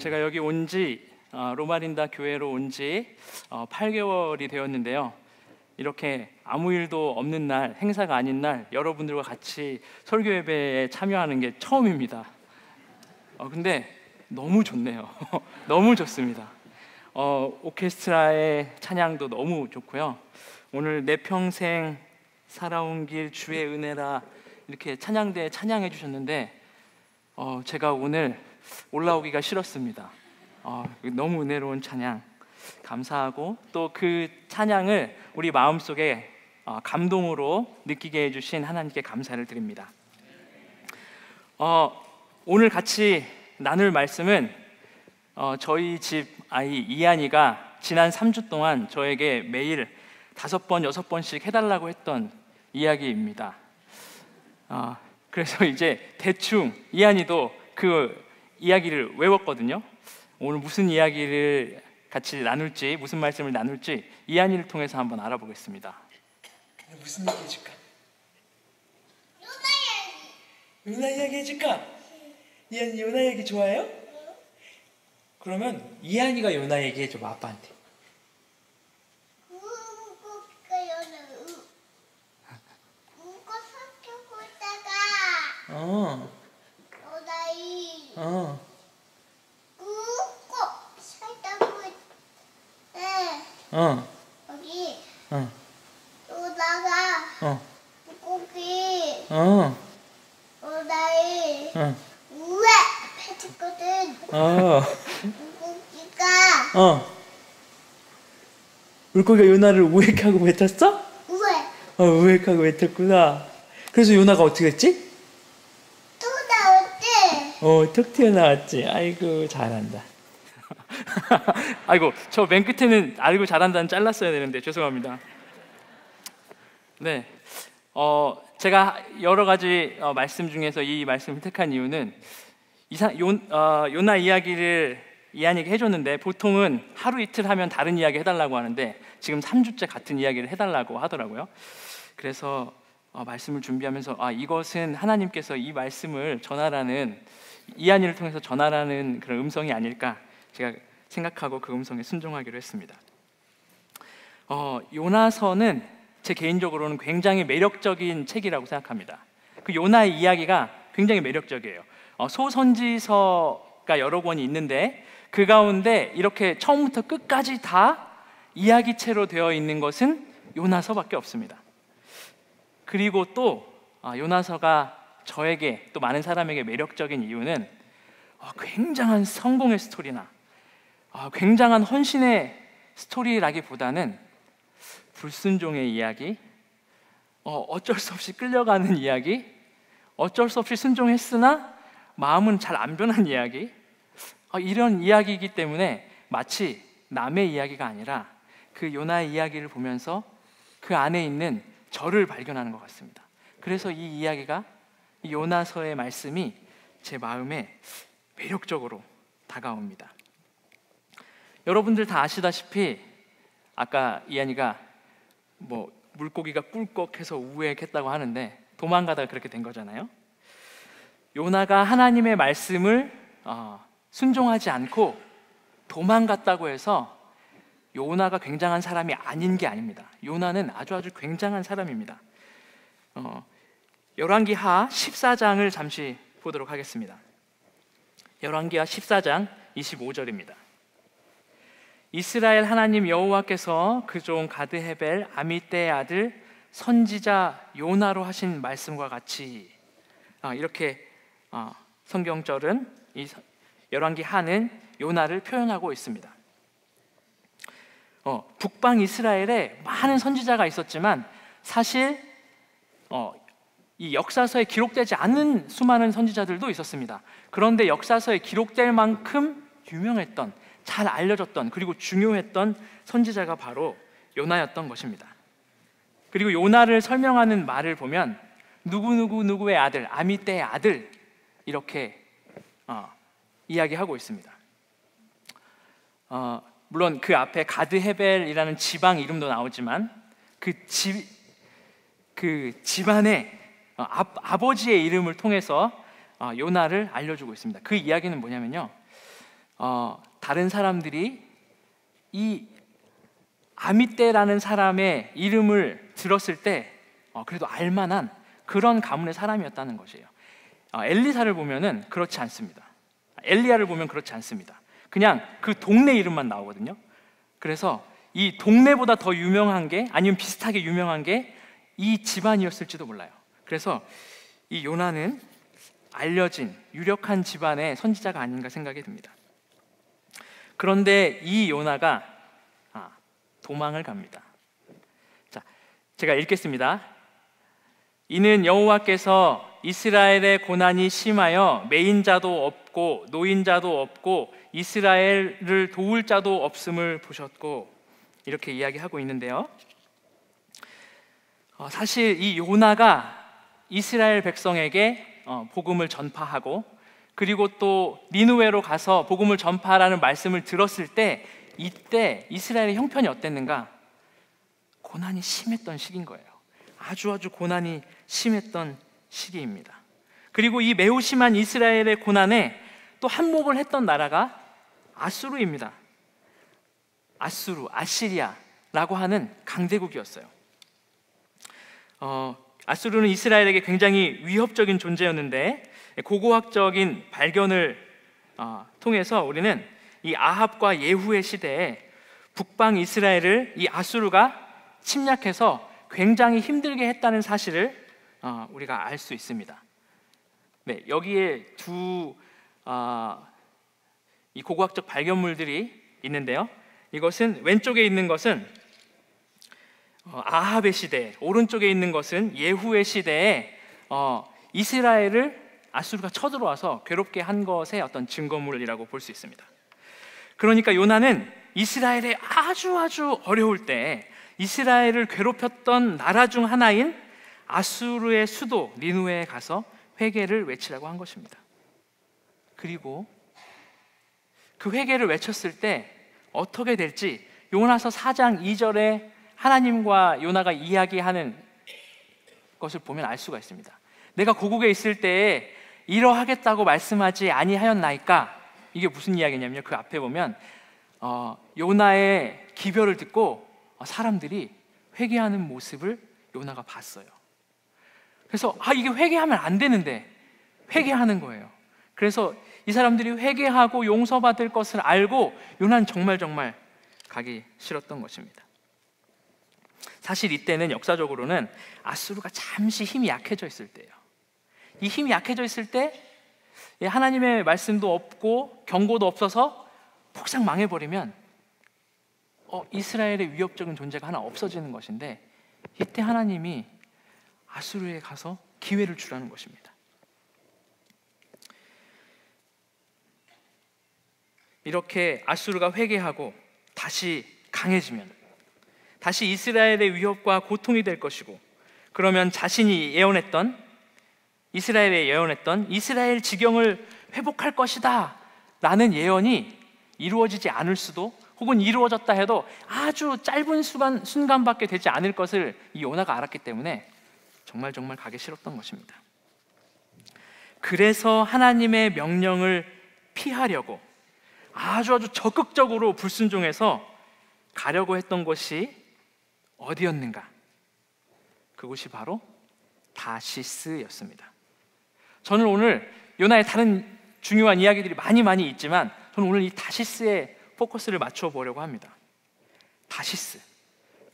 제가 여기 로마린다 교회로 온 지 8개월이 되었는데요. 이렇게 아무 일도 없는 날, 행사가 아닌 날 여러분들과 같이 설교 예배에 참여하는 게 처음입니다. 근데 너무 좋네요. 너무 좋습니다. 오케스트라의 찬양도 너무 좋고요. 오늘 내 평생 살아온 길 주의 은혜라 이렇게 찬양대에 찬양해 주셨는데 제가 오늘 올라오기가 싫었습니다. 너무 은혜로운 찬양 감사하고 또 그 찬양을 우리 마음속에 감동으로 느끼게 해주신 하나님께 감사를 드립니다. 오늘 같이 나눌 말씀은 저희 집 아이 이한이가 지난 3주 동안 저에게 매일 5번, 6번씩 해달라고 했던 이야기입니다. 그래서 이제 대충 이한이도 그 이야기를 외웠거든요. 오늘 무슨 이야기를 같이 나눌지, 무슨 말씀을 나눌지 이한이를 통해서 한번 알아보겠습니다. 무슨 얘기 해줄까? 요나 이야기 해줄까? 이한이 요나 이야기 좋아해요? 그러면 이한이가 요나 얘기 해줘봐, 아빠한테. 여기 요나가 물고기 요나의 우에 뱉었거든. 물고기가 요나를 우액하고 뱉었어? 우액하고 뱉었구나. 그래서 요나가 어떻게 했지? 또 나왔지. 턱 튀어나왔지. 아이고 잘한다. 아이고, 저 맨 끝에는 알고 잘한다는 잘랐어야 되는데 죄송합니다. 네, 제가 여러 가지 말씀 중에서 이 말씀을 택한 이유는 요나 이야기를 이한이에게 해줬는데 보통은 하루 이틀 하면 다른 이야기 해달라고 하는데 지금 3주째 같은 이야기를 해달라고 하더라고요. 그래서 말씀을 준비하면서 이것은 하나님께서 이 말씀을 전하라는, 이한이를 통해서 전하라는 그런 음성이 아닐까 제가 생각하고 그 음성에 순종하기로 했습니다. 요나서는 제 개인적으로는 굉장히 매력적인 책이라고 생각합니다. 그 요나의 이야기가 굉장히 매력적이에요. 소선지서가 여러 권이 있는데 그 가운데 이렇게 처음부터 끝까지 다 이야기체로 되어 있는 것은 요나서밖에 없습니다. 그리고 또 요나서가 저에게 또 많은 사람에게 매력적인 이유는 굉장한 성공의 스토리나 굉장한 헌신의 스토리라기보다는 불순종의 이야기, 어쩔 수 없이 끌려가는 이야기, 어쩔 수 없이 순종했으나 마음은 잘 안 변한 이야기, 이런 이야기이기 때문에 마치 남의 이야기가 아니라 그 요나의 이야기를 보면서 그 안에 있는 저를 발견하는 것 같습니다. 그래서 이 이야기가, 이 요나서의 말씀이 제 마음에 매력적으로 다가옵니다. 여러분들 다 아시다시피 아까 이한이가 물고기가 꿀꺽해서 우액했다고 하는데 도망가다가 그렇게 된 거잖아요. 요나가 하나님의 말씀을 순종하지 않고 도망갔다고 해서 요나가 굉장한 사람이 아닌 게 아닙니다. 요나는 아주 굉장한 사람입니다. 열왕기하 14장을 잠시 보도록 하겠습니다. 열왕기하 14장 25절입니다. 이스라엘 하나님 여호와께서 그 종 가드헤벨 아미떼의 아들 선지자 요나로 하신 말씀과 같이, 이렇게 성경절은 이 열왕기하는 요나를 표현하고 있습니다. 북방 이스라엘에 많은 선지자가 있었지만 사실 이 역사서에 기록되지 않은 수많은 선지자들도 있었습니다. 그런데 역사서에 기록될 만큼 유명했던, 잘 알려졌던, 그리고 중요했던 선지자가 바로 요나였던 것입니다. 그리고 요나를 설명하는 말을 보면 누구의 아들, 아미떼의 아들, 이렇게 이야기하고 있습니다. 물론 그 앞에 가드헤벨이라는 지방 이름도 나오지만 그 집안의 아버지의 이름을 통해서 요나를 알려주고 있습니다. 그 이야기는 뭐냐면요, 다른 사람들이 이 아미떼라는 사람의 이름을 들었을 때 그래도 알만한 그런 가문의 사람이었다는 것이에요. 엘리사를 보면은 그렇지 않습니다. 엘리야를 보면 그렇지 않습니다. 그냥 그 동네 이름만 나오거든요. 그래서 이 동네보다 더 유명한 게, 아니면 비슷하게 유명한 게 이 집안이었을지도 몰라요. 그래서 이 요나는 알려진 유력한 집안의 선지자가 아닌가 생각이 듭니다. 그런데 이 요나가 도망을 갑니다. 자, 제가 읽겠습니다. 이는 여호와께서 이스라엘의 고난이 심하여 매인자도 없고 노인자도 없고 이스라엘을 도울 자도 없음을 보셨고, 이렇게 이야기하고 있는데요. 사실 이 요나가 이스라엘 백성에게 복음을 전파하고, 그리고 또 니느웨로 가서 복음을 전파하라는 말씀을 들었을 때, 이때 이스라엘의 형편이 어땠는가? 고난이 심했던 시기인 거예요. 아주 고난이 심했던 시기입니다. 그리고 이 매우 심한 이스라엘의 고난에 또 한몫을 했던 나라가 아수르입니다. 아시리아라고 하는 강대국이었어요. 아수르는 이스라엘에게 굉장히 위협적인 존재였는데, 고고학적인 발견을 통해서 우리는 이 아합과 예후의 시대에 북방 이스라엘을 이 아수르가 침략해서 굉장히 힘들게 했다는 사실을 우리가 알 수 있습니다. 네, 여기에 이 고고학적 발견물들이 있는데요. 이것은 왼쪽에 있는 것은 아합의 시대, 오른쪽에 있는 것은 예후의 시대에 이스라엘을 아수르가 쳐들어와서 괴롭게 한 것의 어떤 증거물이라고 볼 수 있습니다. 그러니까 요나는 이스라엘에 아주 어려울 때 이스라엘을 괴롭혔던 나라 중 하나인 아수르의 수도 니느웨에 가서 회개를 외치라고 한 것입니다. 그리고 그 회개를 외쳤을 때 어떻게 될지 요나서 4장 2절에 하나님과 요나가 이야기하는 것을 보면 알 수가 있습니다. 내가 고국에 있을 때에 이러하겠다고 말씀하지 아니하였나이까? 이게 무슨 이야기냐면요, 그 앞에 보면 요나의 기별을 듣고 사람들이 회개하는 모습을 요나가 봤어요. 그래서 이게 회개하면 안 되는데 회개하는 거예요. 그래서 이 사람들이 회개하고 용서받을 것을 알고 요나는 정말 가기 싫었던 것입니다. 사실 이때는 역사적으로는 아수르가 잠시 힘이 약해져 있을 때예요. 이 힘이 약해져 있을 때 하나님의 말씀도 없고 경고도 없어서 폭삭 망해버리면 이스라엘의 위협적인 존재가 하나 없어지는 것인데, 이때 하나님이 아수르에 가서 기회를 주라는 것입니다. 이렇게 아수르가 회개하고 다시 강해지면 다시 이스라엘의 위협과 고통이 될 것이고, 그러면 자신이 이스라엘에 예언했던 이스라엘 지경을 회복할 것이다 라는 예언이 이루어지지 않을 수도, 혹은 이루어졌다 해도 아주 짧은 순간밖에 되지 않을 것을 이 요나가 알았기 때문에 정말 가기 싫었던 것입니다. 그래서 하나님의 명령을 피하려고 아주 적극적으로 불순종해서 가려고 했던 것이 어디였는가? 그곳이 바로 다시스였습니다. 저는 오늘 요나의 다른 중요한 이야기들이 많이 있지만, 저는 오늘 이 다시스에 포커스를 맞춰 보려고 합니다. 다시스,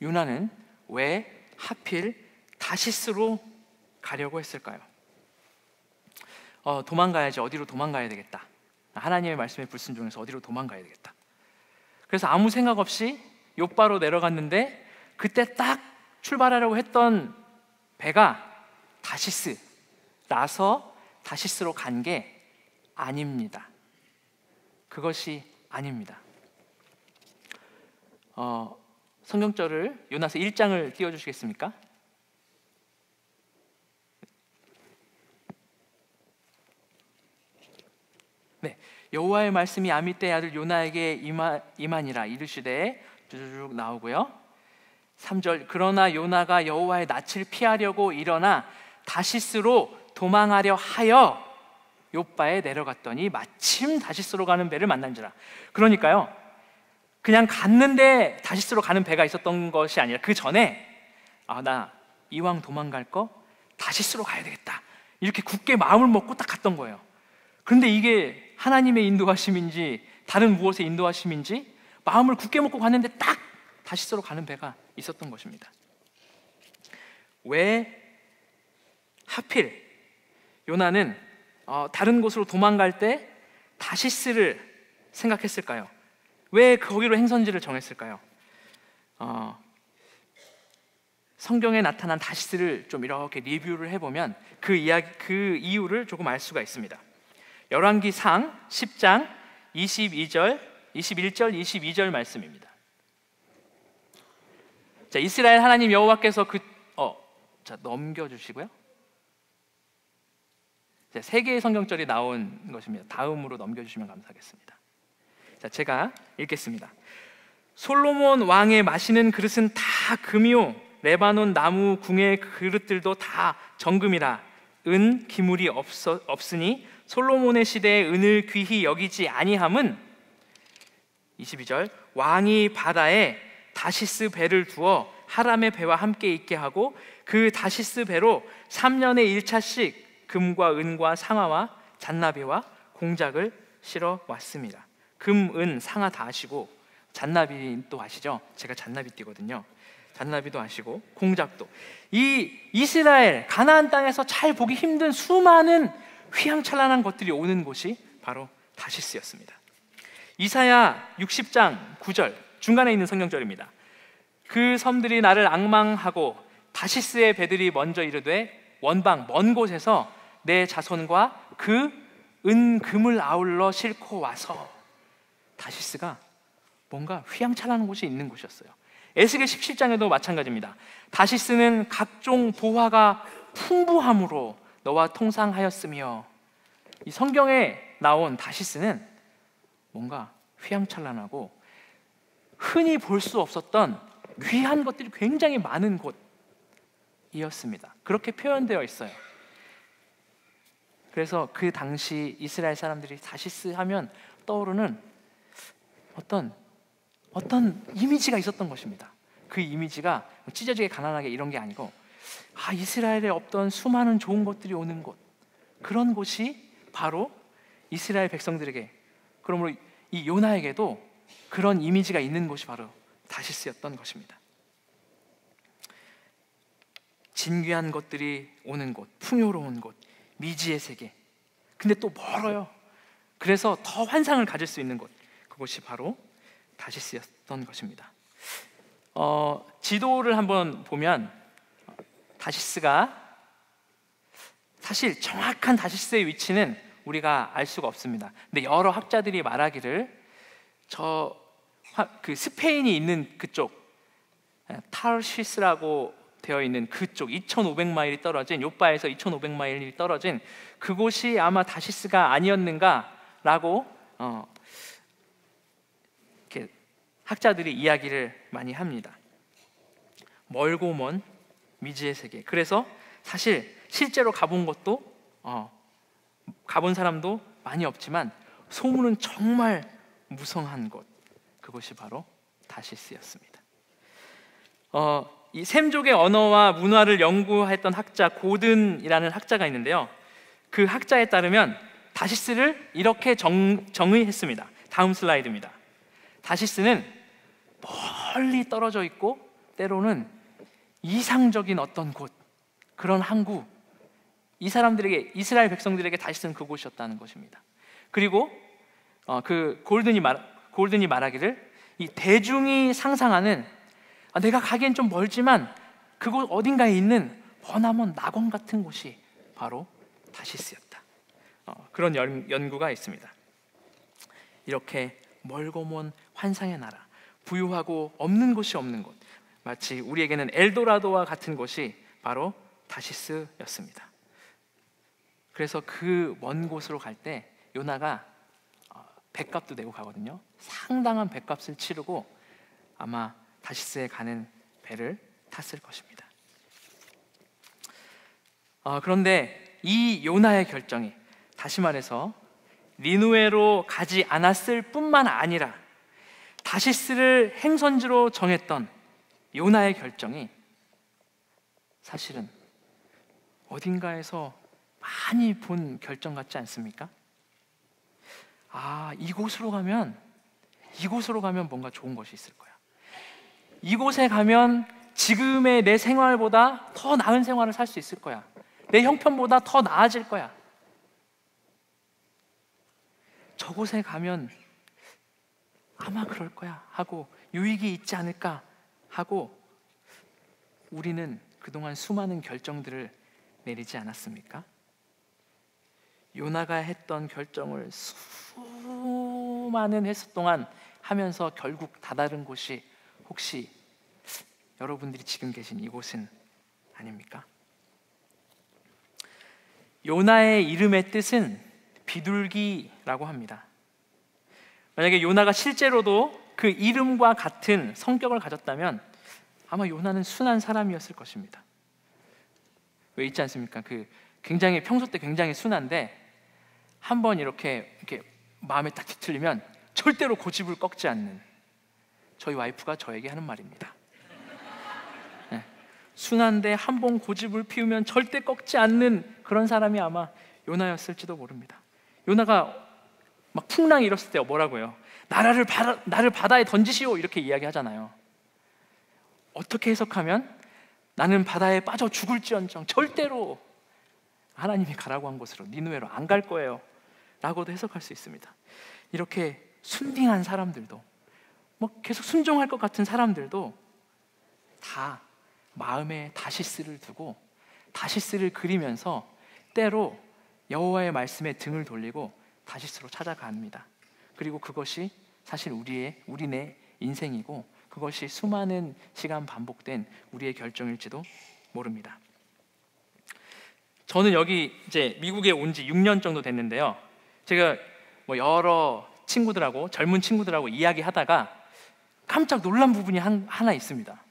요나는 왜 하필 다시스로 가려고 했을까요? 도망가야지. 어디로 도망가야 되겠다. 하나님의 말씀에 불순종해서 어디로 도망가야 되겠다. 그래서 아무 생각 없이 욥바로 내려갔는데, 그때 딱 출발하려고 했던 배가 다시스라서 다시스로 간 게 아닙니다. 그것이 아닙니다. 성경절을 요나서 1장을 띄워주시겠습니까? 네, 여호와의 말씀이 아미떼의 아들 요나에게 임하니라 이르시되 쭉 나오고요. 3절, 그러나 요나가 여호와의 낯을 피하려고 일어나 다시스로 도망하려 하여 욥바에 내려갔더니 마침 다시스로 가는 배를 만난지라. 그러니까요, 그냥 갔는데 다시스로 가는 배가 있었던 것이 아니라 그 전에 나 이왕 도망갈 거 다시스로 가야 되겠다, 이렇게 굳게 마음을 먹고 딱 갔던 거예요. 그런데 이게 하나님의 인도하심인지 다른 무엇의 인도하심인지 마음을 굳게 먹고 갔는데 딱 다시스로 가는 배가 있었던 것입니다. 왜 하필 요나는 다른 곳으로 도망갈 때 다시스를 생각했을까요? 왜 거기로 행선지를 정했을까요? 성경에 나타난 다시스를 좀 이렇게 리뷰를 해보면 그 이유를 조금 알 수가 있습니다. 열왕기상 10장 21절 22절 말씀입니다. 자, 이스라엘 하나님 여호와께서 넘겨주시고요. 자, 3개의 성경절이 나온 것입니다. 다음으로 넘겨주시면 감사하겠습니다. 자, 제가 읽겠습니다. 솔로몬 왕의 마시는 그릇은 다 금이요 레바논 나무 궁의 그릇들도 다 정금이라. 은 기물이 없으니 솔로몬의 시대에 은을 귀히 여기지 아니함은 22절 왕이 바다에 다시스 배를 두어 하람의 배와 함께 있게 하고 그 다시스 배로 3년에 1차씩 금과 은과 상아와 잔나비와 공작을 실어 왔습니다. 금, 은, 상아 다 아시고 잔나비도 아시죠? 제가 잔나비띠거든요. 잔나비도 아시고 공작도. 이 이스라엘 가나안 땅에서 잘 보기 힘든 수많은 휘황찬란한 것들이 오는 곳이 바로 다시스였습니다. 이사야 60장 9절 중간에 있는 성경절입니다. 그 섬들이 나를 앙망하고 다시스의 배들이 먼저 이르되 원방 먼 곳에서 내 자손과 그 은금을 아울러 싣고 와서. 다시스가 뭔가 휘황찬란한 곳이 있는 곳이었어요. 에스겔 17장에도 마찬가지입니다. 다시스는 각종 보화가 풍부함으로 너와 통상하였으며. 이 성경에 나온 다시스는 뭔가 휘황찬란하고 흔히 볼 수 없었던 귀한 것들이 굉장히 많은 곳이었습니다. 그렇게 표현되어 있어요. 그래서 그 당시 이스라엘 사람들이 다시스 하면 떠오르는 어떤 이미지가 있었던 것입니다. 그 이미지가 찢어지게 가난하게 이런 게 아니고 이스라엘에 없던 수많은 좋은 것들이 오는 곳, 그런 곳이 바로 이스라엘 백성들에게, 그러므로 이 요나에게도 그런 이미지가 있는 곳이 바로 다시스였던 것입니다. 진귀한 것들이 오는 곳, 풍요로운 곳, 미지의 세계. 근데 또 멀어요. 그래서 더 환상을 가질 수 있는 곳, 그곳이 바로 다시스였던 것입니다. 지도를 한번 보면 다시스가, 사실 정확한 다시스의 위치는 우리가 알 수가 없습니다. 근데 여러 학자들이 말하기를 그 스페인이 있는 그쪽, 타르시스라고 되어 있는 그쪽 2,500마일이 떨어진, 욥바에서 2,500마일이 떨어진 그곳이 아마 다시스가 아니었는가라고 이렇게 학자들이 이야기를 많이 합니다. 멀고 먼 미지의 세계. 그래서 사실 실제로 가본 것도 가본 사람도 많이 없지만 소문은 정말 무성한 곳, 그곳이 바로 다시스였습니다. 이 셈족의 언어와 문화를 연구했던 학자 고든이라는 학자가 있는데요. 그 학자에 따르면 다시스를 이렇게 정의했습니다. 다음 슬라이드입니다. 다시스는 멀리 떨어져 있고 때로는 이상적인 어떤 곳, 그런 항구, 이 사람들에게, 이스라엘 백성들에게 다시스는 그곳이었다는 것입니다. 그리고 그 골든이 말하기를 이 대중이 상상하는 내가 가기엔 좀 멀지만 그곳 어딘가에 있는 머나먼 낙원 같은 곳이 바로 다시스였다. 그런 연구가 있습니다. 이렇게 멀고 먼 환상의 나라, 부유하고 없는 곳이 없는 곳, 마치 우리에게는 엘도라도와 같은 곳이 바로 다시스였습니다. 그래서 그 먼 곳으로 갈 때 요나가 뱃값도 내고 가거든요. 상당한 뱃값을 치르고 아마 다시스에 가는 배를 탔을 것입니다. 그런데 이 요나의 결정이 다시 말해서 니누에로 가지 않았을 뿐만 아니라 다시스를 행선지로 정했던 요나의 결정이 사실은 어딘가에서 많이 본 결정 같지 않습니까? 이곳으로 가면 뭔가 좋은 것이 있을 거야. 이곳에 가면 지금의 내 생활보다 더 나은 생활을 살 수 있을 거야. 내 형편보다 더 나아질 거야. 저곳에 가면 아마 그럴 거야 하고 유익이 있지 않을까 하고 우리는 그동안 수많은 결정들을 내리지 않았습니까? 요나가 했던 결정을 수많은 횟수 동안 하면서 결국 다다른 곳이 혹시 여러분들이 지금 계신 이곳은 아닙니까? 요나의 이름의 뜻은 비둘기라고 합니다. 만약에 요나가 실제로도 그 이름과 같은 성격을 가졌다면 아마 요나는 순한 사람이었을 것입니다. 왜 있지 않습니까? 굉장히 평소 때 굉장히 순한데 한번 이렇게 마음에 딱 뒤틀리면 절대로 고집을 꺾지 않는, 저희 와이프가 저에게 하는 말입니다. 네. 순한데 한번 고집을 피우면 절대 꺾지 않는 그런 사람이 아마 요나였을지도 모릅니다. 요나가 막 풍랑이 일었을 때 뭐라고 해요? 나를 바다에 던지시오 이렇게 이야기하잖아요. 어떻게 해석하면 나는 바다에 빠져 죽을지언정 절대로 하나님이 가라고 한 곳으로 니누에로 안 갈 거예요 라고도 해석할 수 있습니다. 이렇게 순딩한 사람들도 계속 순종할 것 같은 사람들도 다 마음에 다시스를 두고 다시스를 그리면서 때로 여호와의 말씀에 등을 돌리고 다시스로 찾아갑니다. 그리고 그것이 사실 우리네 인생이고 그것이 수많은 시간 반복된 우리의 결정일지도 모릅니다. 저는 여기 이제 미국에 온 지 6년 정도 됐는데요. 제가 여러 친구들하고 젊은 친구들하고 이야기하다가 깜짝 놀란 부분이 하나 있습니다.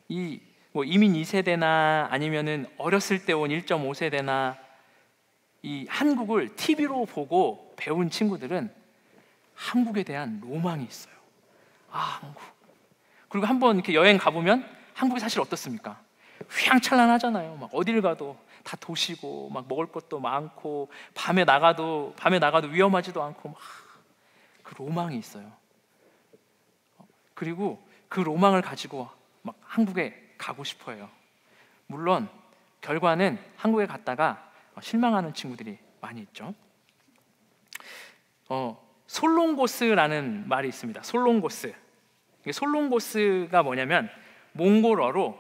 이민 2세대나 아니면은 어렸을 때 온 1.5세대나 이 한국을 TV로 보고 배운 친구들은 한국에 대한 로망이 있어요. 한국. 그리고 한번 이렇게 여행 가보면 한국이 사실 어떻습니까? 휘황찬란하잖아요. 막 어딜 가도 다 도시고 막 먹을 것도 많고 밤에 나가도 위험하지도 않고 막 그 로망이 있어요. 그리고 그 로망을 가지고 막 한국에 가고 싶어요. 물론 결과는 한국에 갔다가 실망하는 친구들이 많이 있죠. 솔롱고스라는 말이 있습니다. 솔롱고스. 솔롱고스가 뭐냐면 몽골어로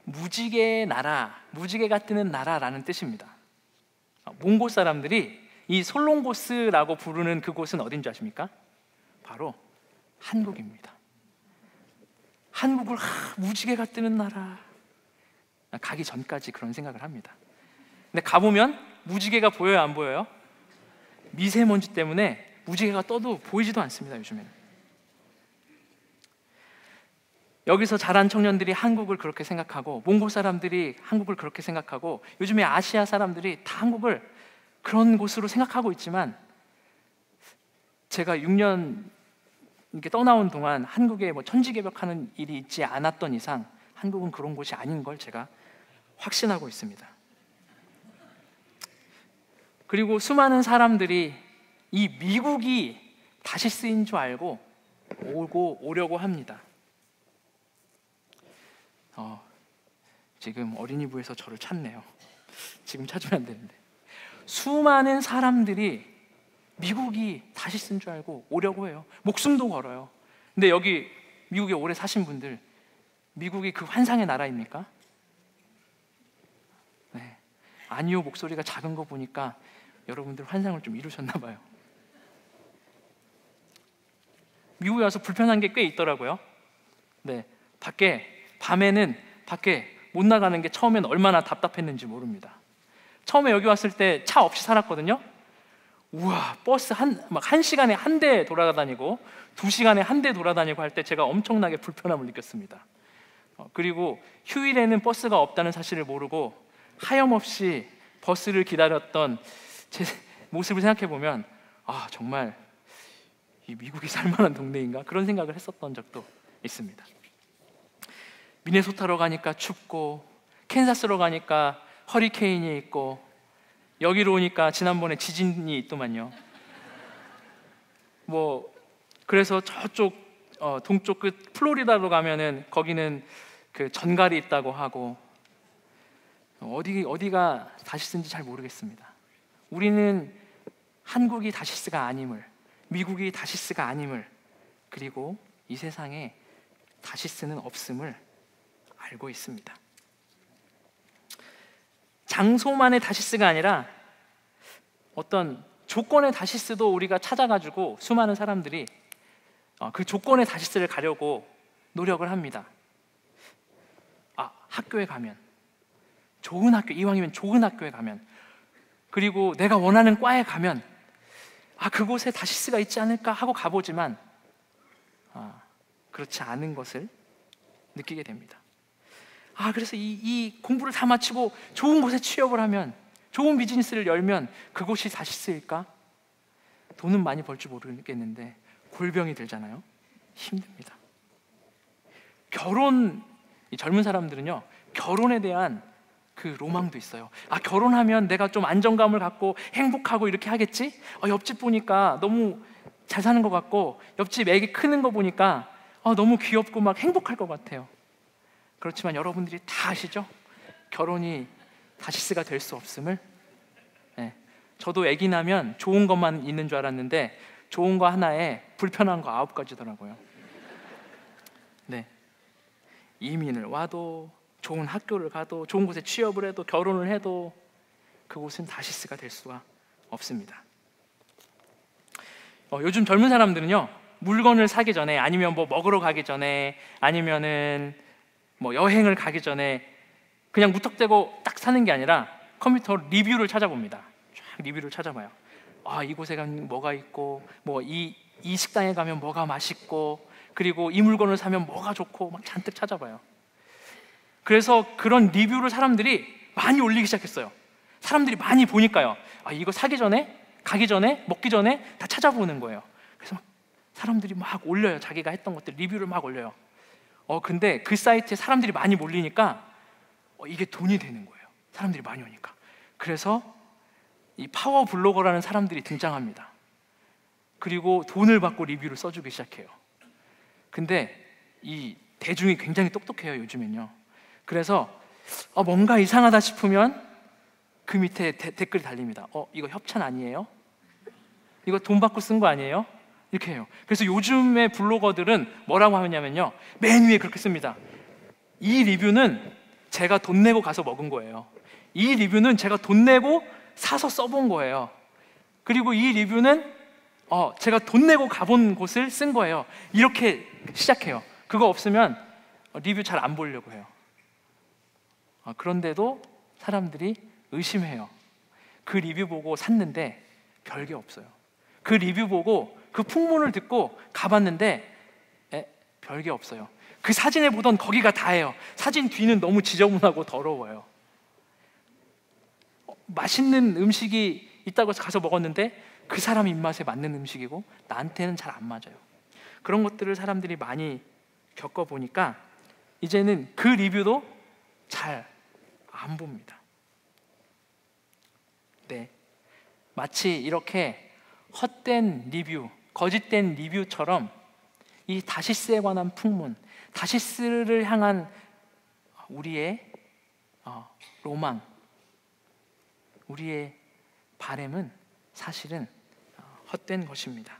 무지개의 나라, 무지개가 뜨는 나라라는 뜻입니다. 몽골 사람들이 이 솔롱고스라고 부르는 그곳은 어딘지 아십니까? 바로 한국입니다. 한국을 무지개가 뜨는 나라. 가기 전까지 그런 생각을 합니다. 근데 가보면 무지개가 보여요, 안 보여요? 미세먼지 때문에 무지개가 떠도 보이지도 않습니다, 요즘에는. 여기서 자란 청년들이 한국을 그렇게 생각하고 몽골 사람들이 한국을 그렇게 생각하고 요즘에 아시아 사람들이 다 한국을 그런 곳으로 생각하고 있지만 제가 6년 이렇게 떠나온 동안 한국에 천지개벽하는 일이 있지 않았던 이상 한국은 그런 곳이 아닌 걸 제가 확신하고 있습니다. 그리고 수많은 사람들이 이 미국이 다시 쓰인 줄 알고 오려고 합니다. 지금 어린이부에서 저를 찾네요. 지금 찾으면 안 되는데. 수많은 사람들이 미국이 다시 쓴 줄 알고 오려고 해요. 목숨도 걸어요. 근데 여기 미국에 오래 사신 분들, 미국이 그 환상의 나라입니까? 네. 아니요, 목소리가 작은 거 보니까 여러분들 환상을 좀 이루셨나 봐요. 미국에 와서 불편한 게 꽤 있더라고요. 네, 밤에는 밖에 못 나가는 게 처음엔 얼마나 답답했는지 모릅니다. 처음에 여기 왔을 때 차 없이 살았거든요. 우와, 버스 한 시간에 한 대 돌아다니고 2시간에 한 대 돌아다니고 할 때 제가 엄청나게 불편함을 느꼈습니다. 그리고 휴일에는 버스가 없다는 사실을 모르고 하염없이 버스를 기다렸던 제 모습을 생각해 보면 아, 정말 이 미국이 살만한 동네인가? 그런 생각을 했었던 적도 있습니다. 미네소타로 가니까 춥고, 캔사스로 가니까 허리케인이 있고, 여기로 오니까 지난번에 지진이 있더만요. 뭐 그래서 저쪽 동쪽 끝 플로리다로 가면은 거기는 그 전갈이 있다고 하고, 어디가 다시스인지 잘 모르겠습니다. 우리는 한국이 다시스가 아님을, 미국이 다시스가 아님을, 그리고 이 세상에 다시스는 없음을 알고 있습니다. 장소만의 다시스가 아니라 어떤 조건의 다시스도 우리가 찾아가지고 수많은 사람들이 그 조건의 다시스를 가려고 노력을 합니다. 학교에 가면, 좋은 학교, 이왕이면 좋은 학교에 가면, 그리고 내가 원하는 과에 가면 그곳에 다시스가 있지 않을까 하고 가보지만 그렇지 않은 것을 느끼게 됩니다. 그래서 이 공부를 다 마치고 좋은 곳에 취업을 하면, 좋은 비즈니스를 열면 그곳이 다시스일까? 돈은 많이 벌 줄 모르겠는데 골병이 들잖아요. 힘듭니다. 이 젊은 사람들은요, 결혼에 대한 그 로망도 있어요. 결혼하면 내가 좀 안정감을 갖고 행복하고 이렇게 하겠지? 옆집 보니까 너무 잘 사는 것 같고, 옆집 애기 크는 거 보니까 너무 귀엽고 막 행복할 것 같아요. 그렇지만 여러분들이 다 아시죠? 결혼이 다시스가 될 수 없음을. 저도 애기 나면 좋은 것만 있는 줄 알았는데 좋은 거 하나에 불편한 거 9가지더라고요. 이민을 와도, 좋은 학교를 가도, 좋은 곳에 취업을 해도, 결혼을 해도 그곳은 다시스가 될 수가 없습니다. 요즘 젊은 사람들은요, 물건을 사기 전에, 아니면 뭐 먹으러 가기 전에, 아니면은 뭐 여행을 가기 전에 그냥 무턱대고 딱 사는 게 아니라 컴퓨터 리뷰를 찾아봅니다. 쫙 리뷰를 찾아봐요. 이곳에 가면 뭐가 있고, 뭐 이 식당에 가면 뭐가 맛있고, 그리고 이 물건을 사면 뭐가 좋고 막 잔뜩 찾아봐요. 그래서 그런 리뷰를 사람들이 많이 올리기 시작했어요. 사람들이 많이 보니까요. 이거 사기 전에, 가기 전에, 먹기 전에 다 찾아보는 거예요. 그래서 사람들이 막 올려요. 자기가 했던 것들 리뷰를 막 올려요. 근데 그 사이트에 사람들이 많이 몰리니까 이게 돈이 되는 거예요. 사람들이 많이 오니까. 그래서 이 파워 블로거라는 사람들이 등장합니다. 그리고 돈을 받고 리뷰를 써주기 시작해요. 근데 이 대중이 굉장히 똑똑해요, 요즘엔요. 그래서 뭔가 이상하다 싶으면 그 밑에 댓글이 달립니다. 이거 협찬 아니에요? 이거 돈 받고 쓴 거 아니에요? 이렇게 해요. 그래서 요즘의 블로거들은 뭐라고 하냐면요, 맨 위에 그렇게 씁니다. 이 리뷰는 제가 돈 내고 가서 먹은 거예요. 이 리뷰는 제가 돈 내고 사서 써본 거예요. 그리고 이 리뷰는 제가 돈 내고 가본 곳을 쓴 거예요. 이렇게 시작해요. 그거 없으면 리뷰 잘 안 보려고 해요. 그런데도 사람들이 의심해요. 그 리뷰 보고 샀는데 별게 없어요. 그 리뷰 보고 그 풍문을 듣고 가봤는데 별게 없어요. 그 사진에 보던 거기가 다예요. 사진 뒤는 너무 지저분하고 더러워요. 맛있는 음식이 있다고 해서 가서 먹었는데 그 사람 입맛에 맞는 음식이고 나한테는 잘 안 맞아요. 그런 것들을 사람들이 많이 겪어보니까 이제는 그 리뷰도 잘 안 봅니다. 마치 이렇게 헛된 리뷰, 거짓된 리뷰처럼 이 다시스에 관한 풍문, 다시스를 향한 우리의 로망, 우리의 바램은 사실은 헛된 것입니다.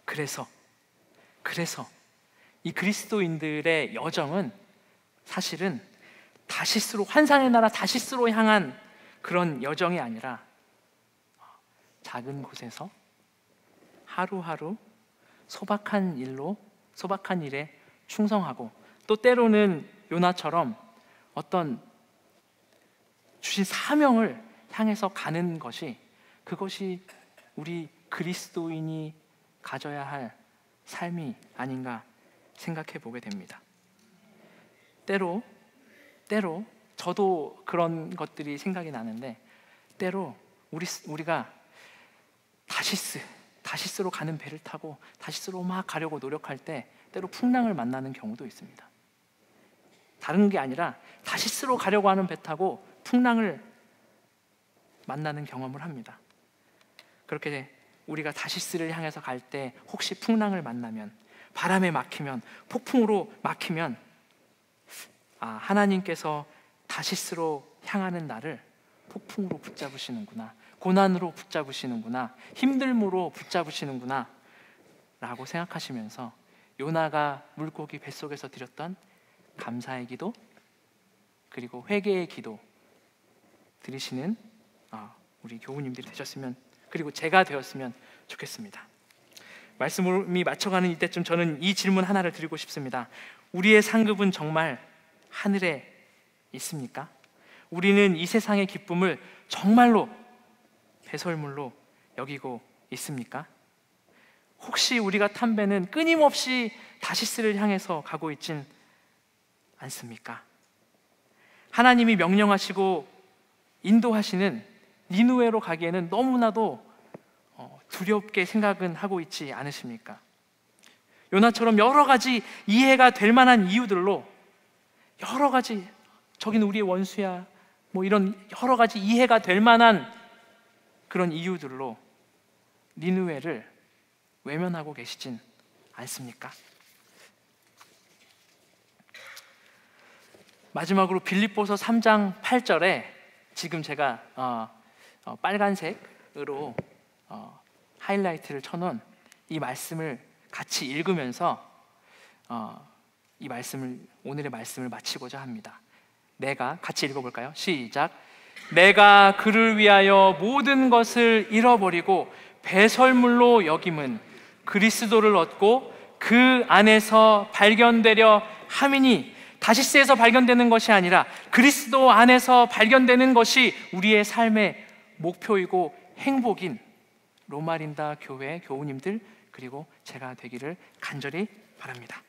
그래서 이 그리스도인들의 여정은 사실은 다시스로, 환상의 나라 다시스로 향한 그런 여정이 아니라 작은 곳에서 하루하루 소박한 일에 충성하고, 또 때로는 요나처럼 어떤 주신 사명을 향해서 가는 것이, 그것이 우리 그리스도인이 가져야 할 삶이 아닌가 생각해 보게 됩니다. 때로 저도 그런 것들이 생각이 나는데, 때로 우리가 다시스로 가는 배를 타고 다시스로 막 가려고 노력할 때 때로 풍랑을 만나는 경우도 있습니다. 다른 게 아니라 다시스로 가려고 하는 배 타고 풍랑을 만나는 경험을 합니다. 그렇게 우리가 다시스를 향해서 갈 때 혹시 풍랑을 만나면, 바람에 막히면, 폭풍으로 막히면, 하나님께서 다시스로 향하는 나를 폭풍으로 붙잡으시는구나, 고난으로 붙잡으시는구나, 힘듦으로 붙잡으시는구나 라고 생각하시면서 요나가 물고기 뱃속에서 드렸던 감사의 기도, 그리고 회개의 기도 드리시는 우리 교우님들이 되셨으면, 그리고 제가 되었으면 좋겠습니다. 말씀이 맞춰가는 이때쯤 저는 이 질문 하나를 드리고 싶습니다. 우리의 상급은 정말 하늘에 있습니까? 우리는 이 세상의 기쁨을 정말로 배설물로 여기고 있습니까? 혹시 우리가 탄 배는 끊임없이 다시스를 향해서 가고 있진 않습니까? 하나님이 명령하시고 인도하시는 니느웨로 가기에는 너무나도 두렵게 생각은 하고 있지 않으십니까? 요나처럼 여러 가지 이해가 될 만한 이유들로, 여러 가지 저긴 우리의 원수야, 뭐 이런 여러 가지 이해가 될 만한 그런 이유들로 니느웨를 외면하고 계시진 않습니까? 마지막으로 빌립보서 3장 8절에 지금 제가 빨간색으로 하이라이트를 쳐놓은 이 말씀을 같이 읽으면서 오늘의 말씀을 마치고자 합니다. 내가 같이 읽어볼까요? 시작. 내가 그를 위하여 모든 것을 잃어버리고 배설물로 여김은 그리스도를 얻고 그 안에서 발견되려 함이니, 다시스에서 발견되는 것이 아니라 그리스도 안에서 발견되는 것이 우리의 삶의 목표이고 행복인 로마린다 교회 교우님들, 그리고 제가 되기를 간절히 바랍니다.